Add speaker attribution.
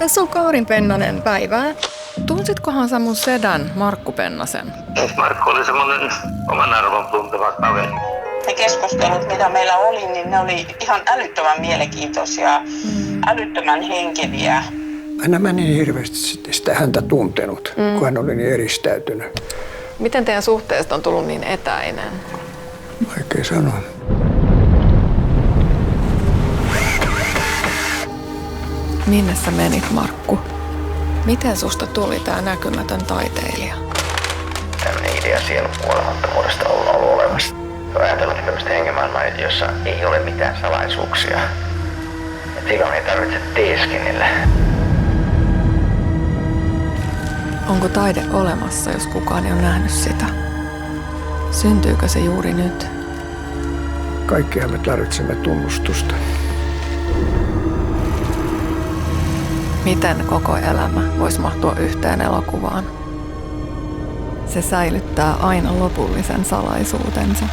Speaker 1: Tässä on Kaarin Pennanen päivää. Tunsitkohan sä mun sedän Markku Pennasen?
Speaker 2: Markku oli semmoinen oman arvon tunteva kaveri.
Speaker 3: Ne keskustelut, mitä meillä oli, niin ne oli ihan älyttömän mielenkiintoisia, älyttömän henkeviä.
Speaker 4: Mä en niin hirveästi sitä häntä tuntenut, kun hän oli niin eristäytynyt.
Speaker 1: Miten teidän suhteesta on tullut niin etäinen?
Speaker 4: Vaikea sanoa.
Speaker 1: Minne sä menit, Markku? Miten susta tuli tää näkymätön taiteilija?
Speaker 5: Tämmöinen idea sielun kuolemattomuudesta on ollut olemassa. Olen ajatellut tämmöistä hengemaailmaa, jossa ei ole mitään salaisuuksia. Et silloin ei tarvitse teeskennellä.
Speaker 1: Onko taide olemassa, jos kukaan ei ole nähnyt sitä? Syntyykö se juuri nyt?
Speaker 4: Kaikkihan me tarvitsemme tunnustusta.
Speaker 1: Miten koko elämä voisi mahtua yhteen elokuvaan? Se säilyttää aina lopullisen salaisuutensa.